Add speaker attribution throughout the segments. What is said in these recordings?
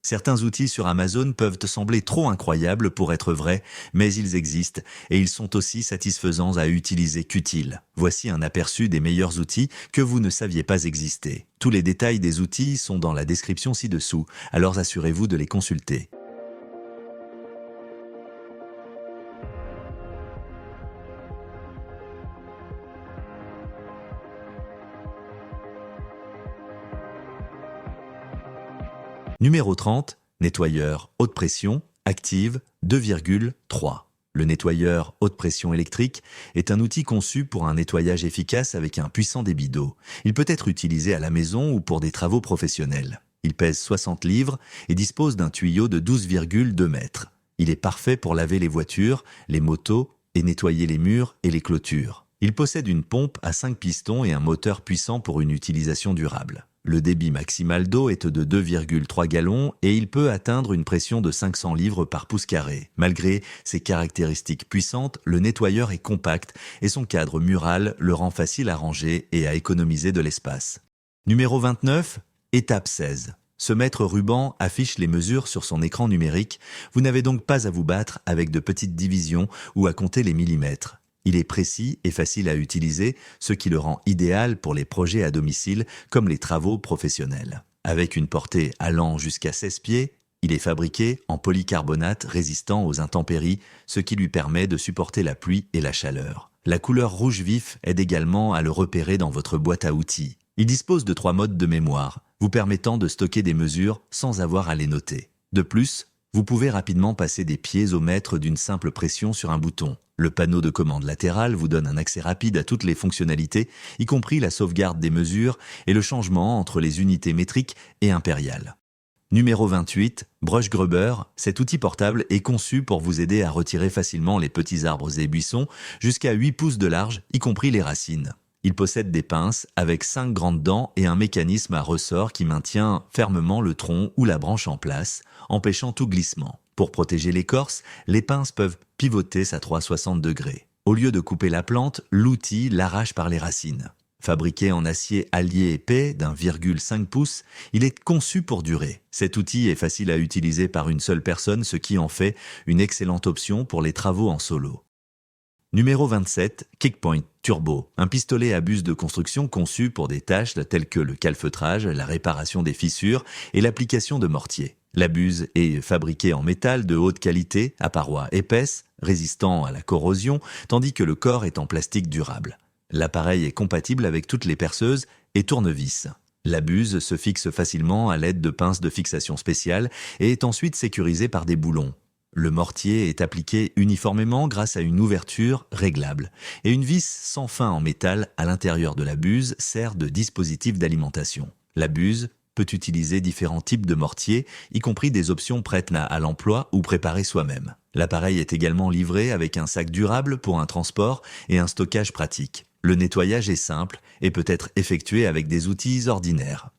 Speaker 1: Certains outils sur Amazon peuvent te sembler trop incroyables pour être vrais, mais ils existent et ils sont aussi satisfaisants à utiliser qu'utiles. Voici un aperçu des meilleurs outils que vous ne saviez pas exister. Tous les détails des outils sont dans la description ci-dessous, alors assurez-vous de les consulter. Numéro 30, nettoyeur haute pression, active 2,3. Le nettoyeur haute pression électrique est un outil conçu pour un nettoyage efficace avec un puissant débit d'eau. Il peut être utilisé à la maison ou pour des travaux professionnels. Il pèse 60 livres et dispose d'un tuyau de 12,2 mètres. Il est parfait pour laver les voitures, les motos et nettoyer les murs et les clôtures. Il possède une pompe à 5 pistons et un moteur puissant pour une utilisation durable. Le débit maximal d'eau est de 2,3 gallons et il peut atteindre une pression de 500 livres par pouce carré. Malgré ses caractéristiques puissantes, le nettoyeur est compact et son cadre mural le rend facile à ranger et à économiser de l'espace. Numéro 29, étape 16. Ce mètre ruban affiche les mesures sur son écran numérique. Vous n'avez donc pas à vous battre avec de petites divisions ou à compter les millimètres. Il est précis et facile à utiliser, ce qui le rend idéal pour les projets à domicile comme les travaux professionnels. Avec une portée allant jusqu'à 16 pieds, il est fabriqué en polycarbonate résistant aux intempéries, ce qui lui permet de supporter la pluie et la chaleur. La couleur rouge vif aide également à le repérer dans votre boîte à outils. Il dispose de 3 modes de mémoire, vous permettant de stocker des mesures sans avoir à les noter. De plus, vous pouvez rapidement passer des pieds au mètre d'une simple pression sur un bouton. Le panneau de commande latéral vous donne un accès rapide à toutes les fonctionnalités, y compris la sauvegarde des mesures et le changement entre les unités métriques et impériales. Numéro 28, Brush Grubber. Cet outil portable est conçu pour vous aider à retirer facilement les petits arbres et buissons jusqu'à 8 pouces de large, y compris les racines. Il possède des pinces avec 5 grandes dents et un mécanisme à ressort qui maintient fermement le tronc ou la branche en place, empêchant tout glissement. Pour protéger l'écorce, les pinces peuvent pivoter à 360 degrés. Au lieu de couper la plante, l'outil l'arrache par les racines. Fabriqué en acier allié épais d'1,5 pouce, il est conçu pour durer. Cet outil est facile à utiliser par une seule personne, ce qui en fait une excellente option pour les travaux en solo. Numéro 27, Kickpoint Turbo. Un pistolet à buse de construction conçu pour des tâches telles que le calfeutrage, la réparation des fissures et l'application de mortier. La buse est fabriquée en métal de haute qualité, à parois épaisses, résistant à la corrosion, tandis que le corps est en plastique durable. L'appareil est compatible avec toutes les perceuses et tournevis. La buse se fixe facilement à l'aide de pinces de fixation spéciales et est ensuite sécurisée par des boulons. Le mortier est appliqué uniformément grâce à une ouverture réglable et une vis sans fin en métal à l'intérieur de la buse sert de dispositif d'alimentation. La buse peut utiliser différents types de mortiers, y compris des options prêtes à l'emploi ou préparées soi-même. L'appareil est également livré avec un sac durable pour un transport et un stockage pratique. Le nettoyage est simple et peut être effectué avec des outils ordinaires.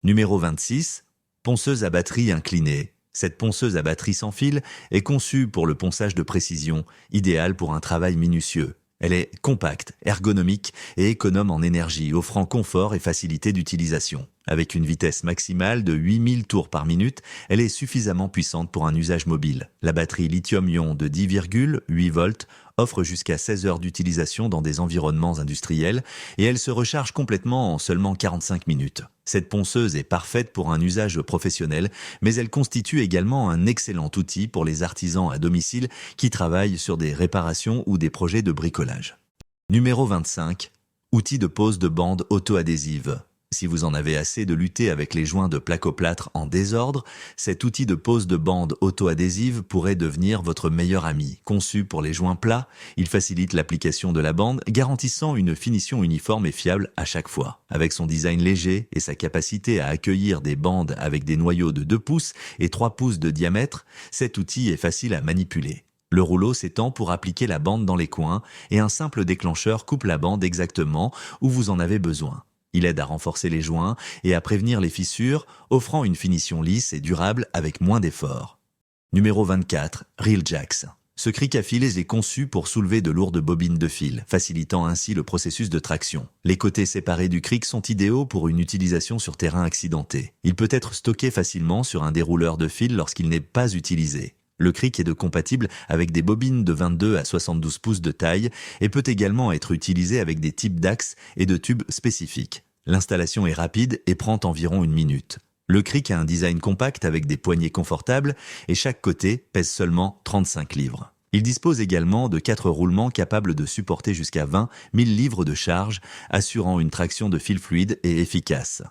Speaker 1: Numéro 26, ponceuse à batterie inclinée. Cette ponceuse à batterie sans fil est conçue pour le ponçage de précision, idéale pour un travail minutieux. Elle est compacte, ergonomique et économe en énergie, offrant confort et facilité d'utilisation. Avec une vitesse maximale de 8000 tours par minute, elle est suffisamment puissante pour un usage mobile. La batterie lithium-ion de 10,8 volts offre jusqu'à 16 heures d'utilisation dans des environnements industriels et elle se recharge complètement en seulement 45 minutes. Cette ponceuse est parfaite pour un usage professionnel, mais elle constitue également un excellent outil pour les artisans à domicile qui travaillent sur des réparations ou des projets de bricolage. Numéro 25. Outil de pose de bande auto-adhésive. Si vous en avez assez de lutter avec les joints de placoplâtre en désordre, cet outil de pose de bande auto-adhésive pourrait devenir votre meilleur ami. Conçu pour les joints plats, il facilite l'application de la bande, garantissant une finition uniforme et fiable à chaque fois. Avec son design léger et sa capacité à accueillir des bandes avec des noyaux de 2 pouces et 3 pouces de diamètre, cet outil est facile à manipuler. Le rouleau s'étend pour appliquer la bande dans les coins et un simple déclencheur coupe la bande exactement où vous en avez besoin. Il aide à renforcer les joints et à prévenir les fissures, offrant une finition lisse et durable avec moins d'efforts. Numéro 24, Real Jacks. Ce cric à fil est conçu pour soulever de lourdes bobines de fil, facilitant ainsi le processus de traction. Les côtés séparés du cric sont idéaux pour une utilisation sur terrain accidenté. Il peut être stocké facilement sur un dérouleur de fil lorsqu'il n'est pas utilisé. Le cric est compatible avec des bobines de 22 à 72 pouces de taille et peut également être utilisé avec des types d'axes et de tubes spécifiques. L'installation est rapide et prend environ 1 minute. Le cric a un design compact avec des poignées confortables et chaque côté pèse seulement 35 livres. Il dispose également de 4 roulements capables de supporter jusqu'à 20 000 livres de charge, assurant une traction de fil fluide et efficace.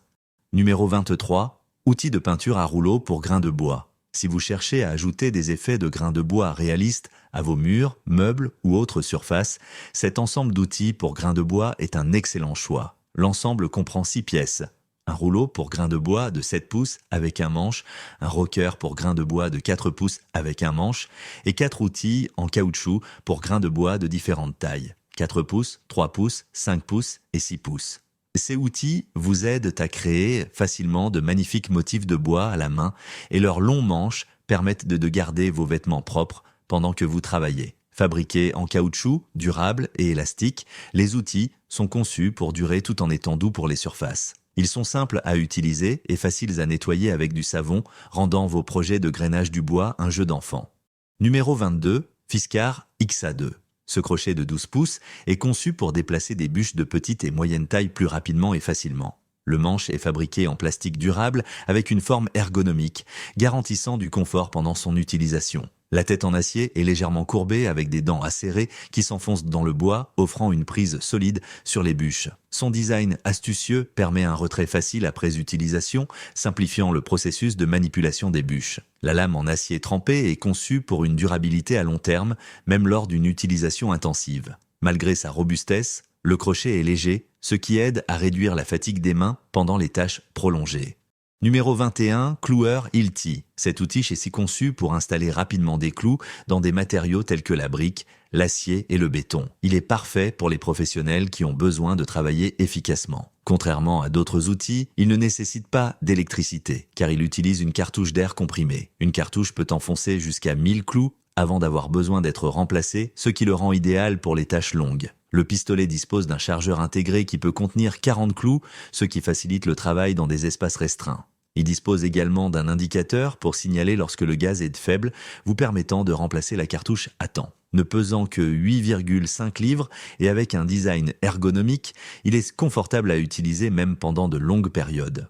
Speaker 1: Numéro 23. Outil de peinture à rouleau pour grains de bois. Si vous cherchez à ajouter des effets de grains de bois réalistes à vos murs, meubles ou autres surfaces, cet ensemble d'outils pour grains de bois est un excellent choix. L'ensemble comprend 6 pièces. Un rouleau pour grains de bois de 7 pouces avec un manche, un rocker pour grains de bois de 4 pouces avec un manche et 4 outils en caoutchouc pour grains de bois de différentes tailles, 4 pouces, 3 pouces, 5 pouces et 6 pouces. Ces outils vous aident à créer facilement de magnifiques motifs de bois à la main et leurs longs manches permettent de garder vos vêtements propres pendant que vous travaillez. Fabriqués en caoutchouc, durable et élastique, les outils sont conçus pour durer tout en étant doux pour les surfaces. Ils sont simples à utiliser et faciles à nettoyer avec du savon, rendant vos projets de grainage du bois un jeu d'enfant. Numéro 22, Fiskars XA2. Ce crochet de 12 pouces est conçu pour déplacer des bûches de petite et moyenne taille plus rapidement et facilement. Le manche est fabriqué en plastique durable avec une forme ergonomique, garantissant du confort pendant son utilisation. La tête en acier est légèrement courbée avec des dents acérées qui s'enfoncent dans le bois, offrant une prise solide sur les bûches. Son design astucieux permet un retrait facile après utilisation, simplifiant le processus de manipulation des bûches. La lame en acier trempé est conçue pour une durabilité à long terme, même lors d'une utilisation intensive. Malgré sa robustesse, le crochet est léger, ce qui aide à réduire la fatigue des mains pendant les tâches prolongées. Numéro 21, cloueur Hilti. Cet outil est conçu pour installer rapidement des clous dans des matériaux tels que la brique, l'acier et le béton. Il est parfait pour les professionnels qui ont besoin de travailler efficacement. Contrairement à d'autres outils, il ne nécessite pas d'électricité, car il utilise une cartouche d'air comprimé. Une cartouche peut enfoncer jusqu'à 1000 clous avant d'avoir besoin d'être remplacé, ce qui le rend idéal pour les tâches longues. Le pistolet dispose d'un chargeur intégré qui peut contenir 40 clous, ce qui facilite le travail dans des espaces restreints. Il dispose également d'un indicateur pour signaler lorsque le gaz est faible, vous permettant de remplacer la cartouche à temps. Ne pesant que 8,5 livres et avec un design ergonomique, il est confortable à utiliser même pendant de longues périodes.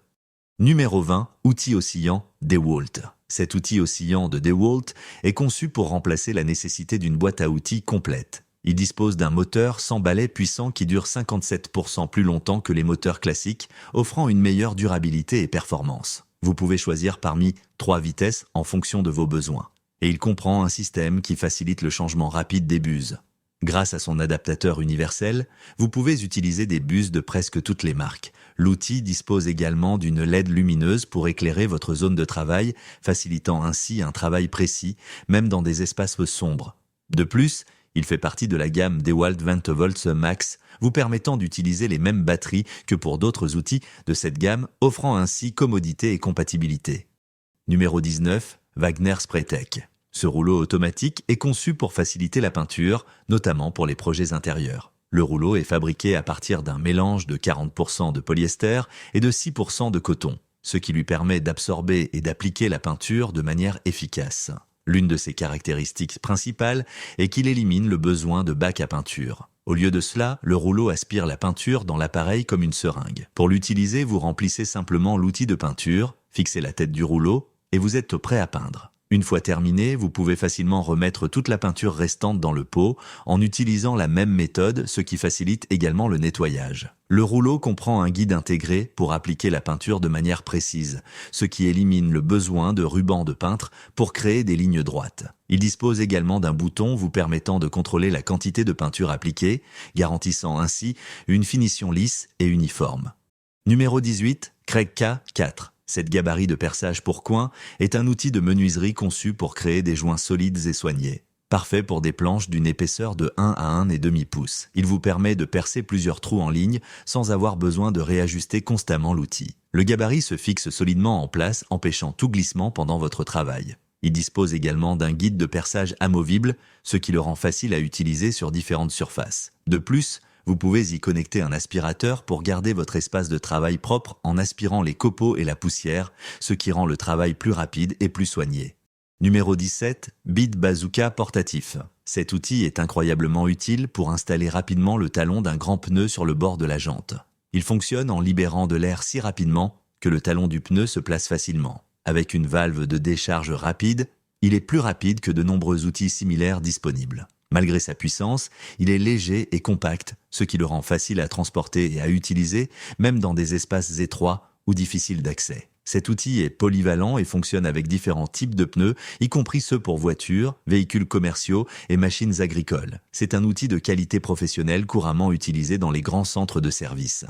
Speaker 1: Numéro 20, outil oscillant DeWalt. Cet outil oscillant de DeWalt est conçu pour remplacer la nécessité d'une boîte à outils complète. Il dispose d'un moteur sans balai puissant qui dure 57% plus longtemps que les moteurs classiques, offrant une meilleure durabilité et performance. Vous pouvez choisir parmi 3 vitesses en fonction de vos besoins. Et il comprend un système qui facilite le changement rapide des buses. Grâce à son adaptateur universel, vous pouvez utiliser des buses de presque toutes les marques. L'outil dispose également d'une LED lumineuse pour éclairer votre zone de travail, facilitant ainsi un travail précis, même dans des espaces sombres. De plus, il fait partie de la gamme DeWalt 20V Max, vous permettant d'utiliser les mêmes batteries que pour d'autres outils de cette gamme, offrant ainsi commodité et compatibilité. Numéro 19, Wagner Spraytech. Ce rouleau automatique est conçu pour faciliter la peinture, notamment pour les projets intérieurs. Le rouleau est fabriqué à partir d'un mélange de 40% de polyester et de 6% de coton, ce qui lui permet d'absorber et d'appliquer la peinture de manière efficace. L'une de ses caractéristiques principales est qu'il élimine le besoin de bac à peinture. Au lieu de cela, le rouleau aspire la peinture dans l'appareil comme une seringue. Pour l'utiliser, vous remplissez simplement l'outil de peinture, fixez la tête du rouleau et vous êtes prêt à peindre. Une fois terminé, vous pouvez facilement remettre toute la peinture restante dans le pot en utilisant la même méthode, ce qui facilite également le nettoyage. Le rouleau comprend un guide intégré pour appliquer la peinture de manière précise, ce qui élimine le besoin de ruban de peintre pour créer des lignes droites. Il dispose également d'un bouton vous permettant de contrôler la quantité de peinture appliquée, garantissant ainsi une finition lisse et uniforme. Numéro 18, Kreg K4. Cette gabarit de perçage pour coin est un outil de menuiserie conçu pour créer des joints solides et soignés. Parfait pour des planches d'une épaisseur de 1 à 1,5 pouces. Il vous permet de percer plusieurs trous en ligne sans avoir besoin de réajuster constamment l'outil. Le gabarit se fixe solidement en place, empêchant tout glissement pendant votre travail. Il dispose également d'un guide de perçage amovible, ce qui le rend facile à utiliser sur différentes surfaces. De plus, vous pouvez y connecter un aspirateur pour garder votre espace de travail propre en aspirant les copeaux et la poussière, ce qui rend le travail plus rapide et plus soigné. Numéro 17, Beat Bazooka portatif. Cet outil est incroyablement utile pour installer rapidement le talon d'un grand pneu sur le bord de la jante. Il fonctionne en libérant de l'air si rapidement que le talon du pneu se place facilement. Avec une valve de décharge rapide, il est plus rapide que de nombreux outils similaires disponibles. Malgré sa puissance, il est léger et compact, ce qui le rend facile à transporter et à utiliser, même dans des espaces étroits ou difficiles d'accès. Cet outil est polyvalent et fonctionne avec différents types de pneus, y compris ceux pour voitures, véhicules commerciaux et machines agricoles. C'est un outil de qualité professionnelle couramment utilisé dans les grands centres de service.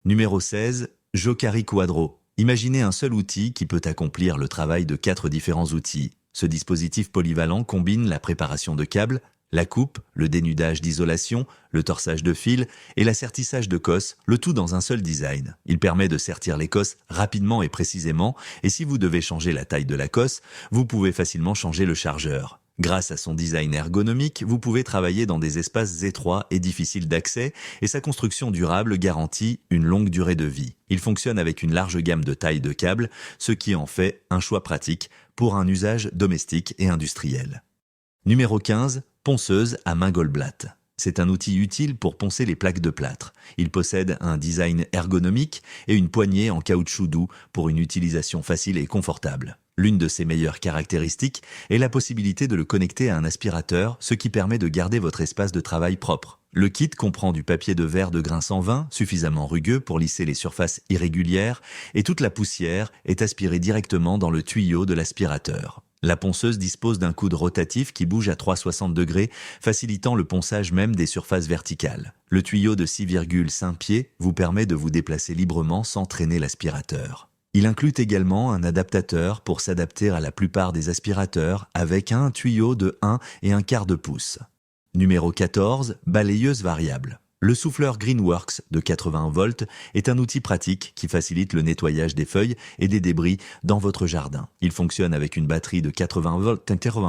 Speaker 1: Numéro 16, Jokari Quadro. Imaginez un seul outil qui peut accomplir le travail de 4 différents outils. Ce dispositif polyvalent combine la préparation de câbles, la coupe, le dénudage d'isolation, le torsage de fil et l'assertissage de cosses, le tout dans un seul design. Il permet de sertir les cosses rapidement et précisément, et si vous devez changer la taille de la cosse, vous pouvez facilement changer le chargeur. Grâce à son design ergonomique, vous pouvez travailler dans des espaces étroits et difficiles d'accès, et sa construction durable garantit une longue durée de vie. Il fonctionne avec une large gamme de tailles de câbles, ce qui en fait un choix pratique pour un usage domestique et industriel. Numéro 15, ponceuse à main Goldblatt. C'est un outil utile pour poncer les plaques de plâtre. Il possède un design ergonomique et une poignée en caoutchouc doux pour une utilisation facile et confortable. L'une de ses meilleures caractéristiques est la possibilité de le connecter à un aspirateur, ce qui permet de garder votre espace de travail propre. Le kit comprend du papier de verre de grain 120, suffisamment rugueux pour lisser les surfaces irrégulières, et toute la poussière est aspirée directement dans le tuyau de l'aspirateur. La ponceuse dispose d'un coude rotatif qui bouge à 360 degrés, facilitant le ponçage même des surfaces verticales. Le tuyau de 6,5 pieds vous permet de vous déplacer librement sans traîner l'aspirateur. Il inclut également un adaptateur pour s'adapter à la plupart des aspirateurs avec un tuyau de 1,25 de pouce. Numéro 14, balayeuse variable. Le souffleur Greenworks de 80 volts est un outil pratique qui facilite le nettoyage des feuilles et des débris dans votre jardin. Il fonctionne avec une batterie de 80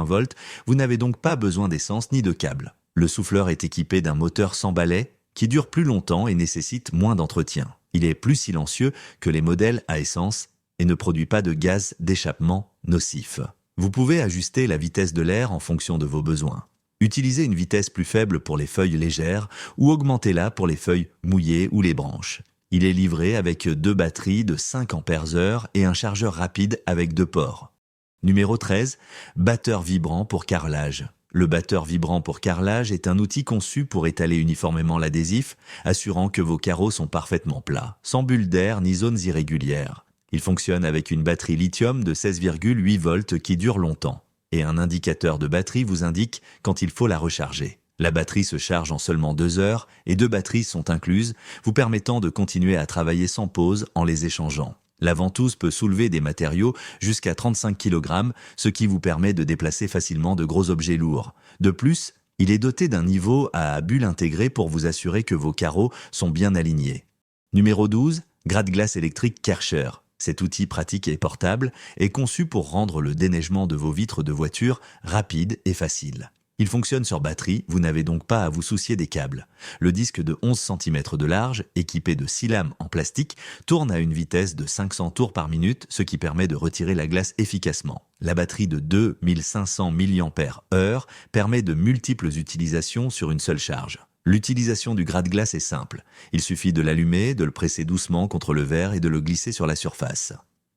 Speaker 1: volts, vous n'avez donc pas besoin d'essence ni de câble. Le souffleur est équipé d'un moteur sans balai qui dure plus longtemps et nécessite moins d'entretien. Il est plus silencieux que les modèles à essence et ne produit pas de gaz d'échappement nocif. Vous pouvez ajuster la vitesse de l'air en fonction de vos besoins. Utilisez une vitesse plus faible pour les feuilles légères ou augmentez-la pour les feuilles mouillées ou les branches. Il est livré avec 2 batteries de 5 ampères-heure et un chargeur rapide avec 2 ports. Numéro 13, batteur vibrant pour carrelage. Le batteur vibrant pour carrelage est un outil conçu pour étaler uniformément l'adhésif, assurant que vos carreaux sont parfaitement plats, sans bulles d'air ni zones irrégulières. Il fonctionne avec une batterie lithium de 16,8 volts qui dure longtemps. Et un indicateur de batterie vous indique quand il faut la recharger. La batterie se charge en seulement 2 heures et 2 batteries sont incluses, vous permettant de continuer à travailler sans pause en les échangeant. La ventouse peut soulever des matériaux jusqu'à 35 kg, ce qui vous permet de déplacer facilement de gros objets lourds. De plus, il est doté d'un niveau à bulle intégré pour vous assurer que vos carreaux sont bien alignés. Numéro 12, gratte-glace électrique Kärcher. Cet outil pratique et portable est conçu pour rendre le déneigement de vos vitres de voiture rapide et facile. Il fonctionne sur batterie, vous n'avez donc pas à vous soucier des câbles. Le disque de 11 cm de large, équipé de 6 lames en plastique, tourne à une vitesse de 500 tours par minute, ce qui permet de retirer la glace efficacement. La batterie de 2500 mAh permet de multiples utilisations sur une seule charge. L'utilisation du gratte-glace est simple. Il suffit de l'allumer, de le presser doucement contre le verre et de le glisser sur la surface.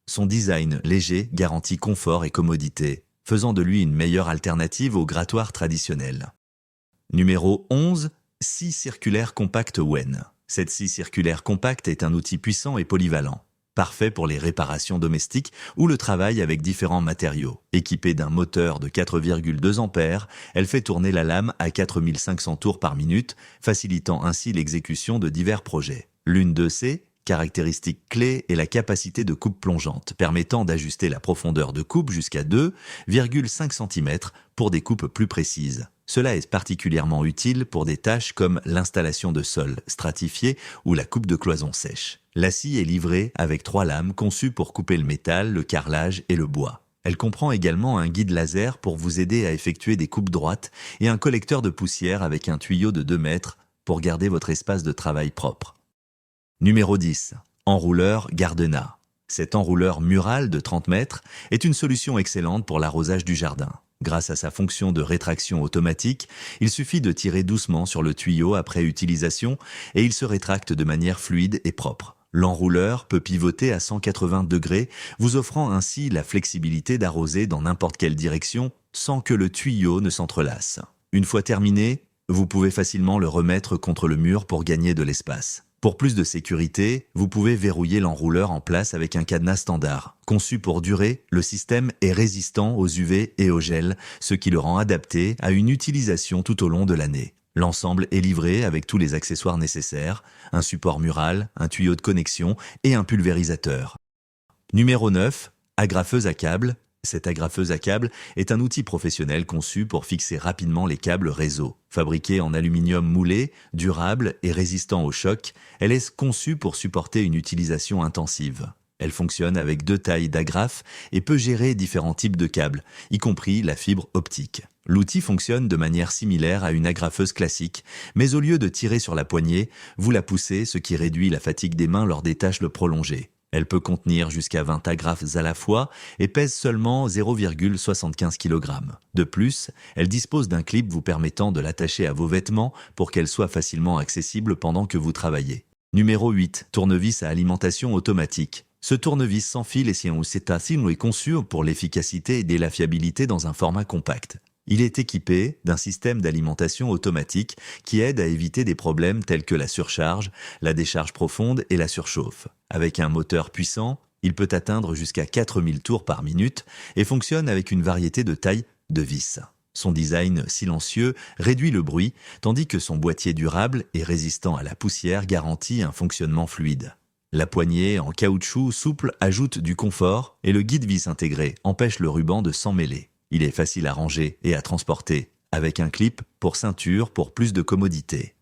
Speaker 1: Son design léger garantit confort et commodité, faisant de lui une meilleure alternative au grattoir traditionnel. Numéro 11, scie circulaire compacte Wen. Cette scie circulaire compacte est un outil puissant et polyvalent. Parfait pour les réparations domestiques ou le travail avec différents matériaux. Équipée d'un moteur de 4,2 ampères, elle fait tourner la lame à 4500 tours par minute, facilitant ainsi l'exécution de divers projets. L'une de ses caractéristique clé est la capacité de coupe plongeante, permettant d'ajuster la profondeur de coupe jusqu'à 2,5 cm pour des coupes plus précises. Cela est particulièrement utile pour des tâches comme l'installation de sols stratifiés ou la coupe de cloisons sèches. La scie est livrée avec 3 lames conçues pour couper le métal, le carrelage et le bois. Elle comprend également un guide laser pour vous aider à effectuer des coupes droites et un collecteur de poussière avec un tuyau de 2 mètres pour garder votre espace de travail propre. Numéro 10. Enrouleur Gardena. Cet enrouleur mural de 30 mètres est une solution excellente pour l'arrosage du jardin. Grâce à sa fonction de rétraction automatique, il suffit de tirer doucement sur le tuyau après utilisation et il se rétracte de manière fluide et propre. L'enrouleur peut pivoter à 180 degrés, vous offrant ainsi la flexibilité d'arroser dans n'importe quelle direction sans que le tuyau ne s'entrelace. Une fois terminé, vous pouvez facilement le remettre contre le mur pour gagner de l'espace. Pour plus de sécurité, vous pouvez verrouiller l'enrouleur en place avec un cadenas standard. Conçu pour durer, le système est résistant aux UV et au gel, ce qui le rend adapté à une utilisation tout au long de l'année. L'ensemble est livré avec tous les accessoires nécessaires, un support mural, un tuyau de connexion et un pulvérisateur. Numéro 9. Agrafeuse à câble. Cette agrafeuse à câble est un outil professionnel conçu pour fixer rapidement les câbles réseau. Fabriquée en aluminium moulé, durable et résistant au choc, elle est conçue pour supporter une utilisation intensive. Elle fonctionne avec 2 tailles d'agrafe et peut gérer différents types de câbles, y compris la fibre optique. L'outil fonctionne de manière similaire à une agrafeuse classique, mais au lieu de tirer sur la poignée, vous la poussez, ce qui réduit la fatigue des mains lors des tâches prolongées. Elle peut contenir jusqu'à 20 agrafes à la fois et pèse seulement 0,75 kg. De plus, elle dispose d'un clip vous permettant de l'attacher à vos vêtements pour qu'elle soit facilement accessible pendant que vous travaillez. Numéro 8. Tournevis à alimentation automatique. Ce tournevis sans fil est conçu pour l'efficacité et la fiabilité dans un format compact. Il est équipé d'un système d'alimentation automatique qui aide à éviter des problèmes tels que la surcharge, la décharge profonde et la surchauffe. Avec un moteur puissant, il peut atteindre jusqu'à 4000 tours par minute et fonctionne avec une variété de tailles de vis. Son design silencieux réduit le bruit, tandis que son boîtier durable et résistant à la poussière garantit un fonctionnement fluide. La poignée en caoutchouc souple ajoute du confort et le guide vis intégré empêche le ruban de s'emmêler. Il est facile à ranger et à transporter, avec un clip pour ceinture pour plus de commodité.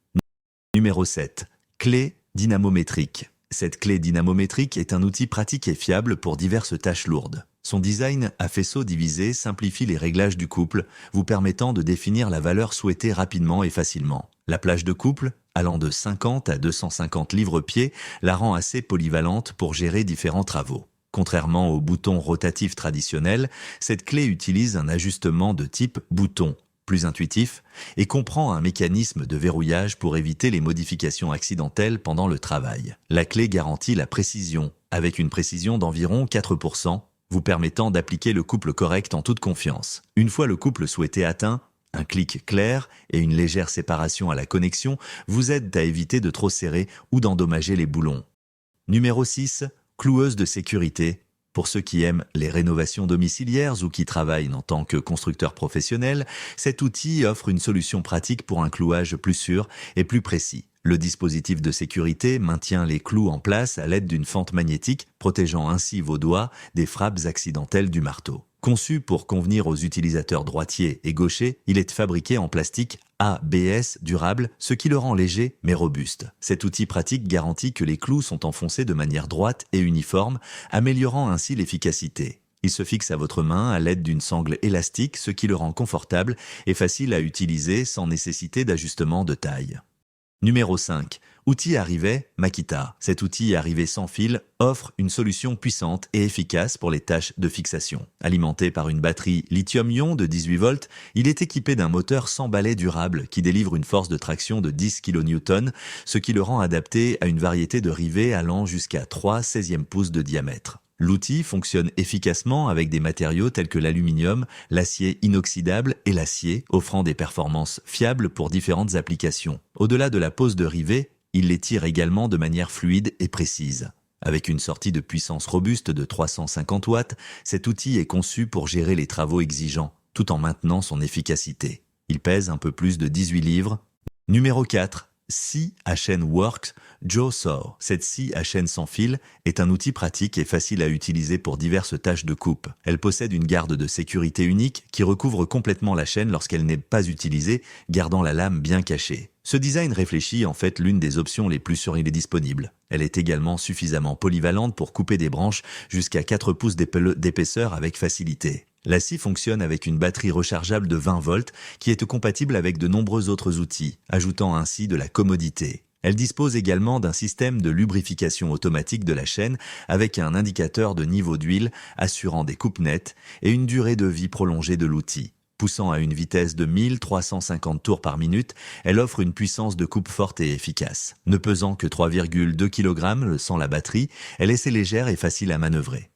Speaker 1: Numéro 7. Clé dynamométrique. Cette clé dynamométrique est un outil pratique et fiable pour diverses tâches lourdes. Son design à faisceau divisé simplifie les réglages du couple, vous permettant de définir la valeur souhaitée rapidement et facilement. La plage de couple, allant de 50 à 250 livres-pieds, la rend assez polyvalente pour gérer différents travaux. Contrairement au bouton rotatif traditionnel, cette clé utilise un ajustement de type bouton, plus intuitif, et comprend un mécanisme de verrouillage pour éviter les modifications accidentelles pendant le travail. La clé garantit la précision, avec une précision d'environ 4%, vous permettant d'appliquer le couple correct en toute confiance. Une fois le couple souhaité atteint, un clic clair et une légère séparation à la connexion vous aident à éviter de trop serrer ou d'endommager les boulons. Numéro 6. Cloueuse de sécurité. Pour ceux qui aiment les rénovations domiciliaires ou qui travaillent en tant que constructeurs professionnels, cet outil offre une solution pratique pour un clouage plus sûr et plus précis. Le dispositif de sécurité maintient les clous en place à l'aide d'une fente magnétique, protégeant ainsi vos doigts des frappes accidentelles du marteau. Conçu pour convenir aux utilisateurs droitiers et gauchers, il est fabriqué en plastique ABS durable, ce qui le rend léger mais robuste. Cet outil pratique garantit que les clous sont enfoncés de manière droite et uniforme, améliorant ainsi l'efficacité. Il se fixe à votre main à l'aide d'une sangle élastique, ce qui le rend confortable et facile à utiliser sans nécessité d'ajustement de taille. Numéro 5. Outil à rivet Makita. Cet outil à rivet sans fil offre une solution puissante et efficace pour les tâches de fixation. Alimenté par une batterie lithium-ion de 18 volts, il est équipé d'un moteur sans balai durable qui délivre une force de traction de 10 kN, ce qui le rend adapté à une variété de rivets allant jusqu'à 3/16e pouces de diamètre. L'outil fonctionne efficacement avec des matériaux tels que l'aluminium, l'acier inoxydable et l'acier, offrant des performances fiables pour différentes applications. Au-delà de la pose de rivets, il les tire également de manière fluide et précise. Avec une sortie de puissance robuste de 350 watts, cet outil est conçu pour gérer les travaux exigeants, tout en maintenant son efficacité. Il pèse un peu plus de 18 livres. Numéro 4. scie à chaîne Works Jaw Saw. Cette scie à chaîne sans fil est un outil pratique et facile à utiliser pour diverses tâches de coupe. Elle possède une garde de sécurité unique qui recouvre complètement la chaîne lorsqu'elle n'est pas utilisée, gardant la lame bien cachée. Ce design réfléchi en fait l'une des options les plus sur il est disponible. Elle est également suffisamment polyvalente pour couper des branches jusqu'à 4 pouces d'épaisseur avec facilité. La scie fonctionne avec une batterie rechargeable de 20 volts qui est compatible avec de nombreux autres outils, ajoutant ainsi de la commodité. Elle dispose également d'un système de lubrification automatique de la chaîne avec un indicateur de niveau d'huile assurant des coupes nettes et une durée de vie prolongée de l'outil. Poussant à une vitesse de 1350 tours par minute, elle offre une puissance de coupe forte et efficace. Ne pesant que 3,2 kg sans la batterie, elle est assez légère et facile à manœuvrer.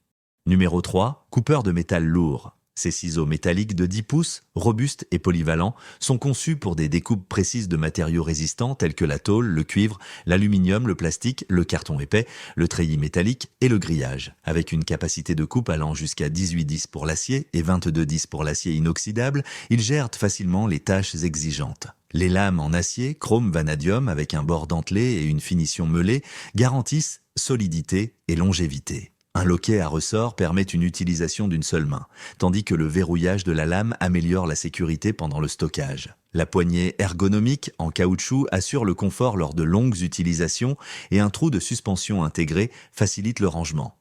Speaker 1: Numéro 3. Coupeur de métal lourd. Ces ciseaux métalliques de 10 pouces, robustes et polyvalents, sont conçus pour des découpes précises de matériaux résistants tels que la tôle, le cuivre, l'aluminium, le plastique, le carton épais, le treillis métallique et le grillage. Avec une capacité de coupe allant jusqu'à 18-10 pour l'acier et 22-10 pour l'acier inoxydable, ils gèrent facilement les tâches exigeantes. Les lames en acier, chrome vanadium avec un bord dentelé et une finition meulée garantissent solidité et longévité. Un loquet à ressort permet une utilisation d'une seule main, tandis que le verrouillage de la lame améliore la sécurité pendant le stockage. La poignée ergonomique en caoutchouc assure le confort lors de longues utilisations et un trou de suspension intégré facilite le rangement.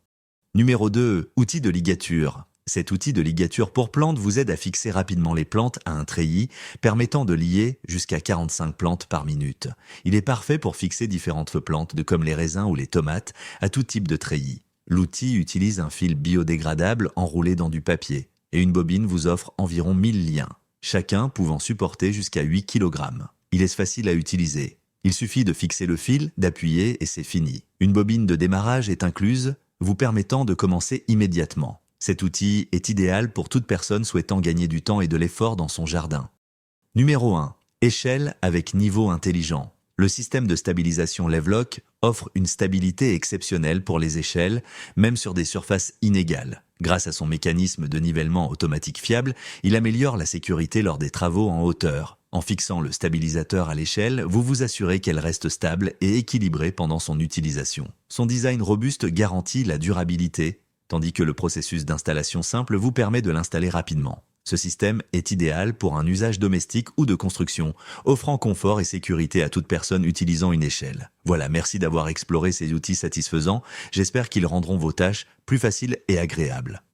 Speaker 1: Numéro 2. Outil de ligature. Cet outil de ligature pour plantes vous aide à fixer rapidement les plantes à un treillis, permettant de lier jusqu'à 45 plantes par minute. Il est parfait pour fixer différentes plantes, comme les raisins ou les tomates, à tout type de treillis. L'outil utilise un fil biodégradable enroulé dans du papier et une bobine vous offre environ 1000 liens, chacun pouvant supporter jusqu'à 8 kg. Il est facile à utiliser. Il suffit de fixer le fil, d'appuyer et c'est fini. Une bobine de démarrage est incluse, vous permettant de commencer immédiatement. Cet outil est idéal pour toute personne souhaitant gagner du temps et de l'effort dans son jardin. Numéro 1. Échelle avec niveau intelligent. Le système de stabilisation Levelock offre une stabilité exceptionnelle pour les échelles, même sur des surfaces inégales. Grâce à son mécanisme de nivellement automatique fiable, il améliore la sécurité lors des travaux en hauteur. En fixant le stabilisateur à l'échelle, vous vous assurez qu'elle reste stable et équilibrée pendant son utilisation. Son design robuste garantit la durabilité, tandis que le processus d'installation simple vous permet de l'installer rapidement. Ce système est idéal pour un usage domestique ou de construction, offrant confort et sécurité à toute personne utilisant une échelle. Voilà, merci d'avoir exploré ces outils satisfaisants. J'espère qu'ils rendront vos tâches plus faciles et agréables.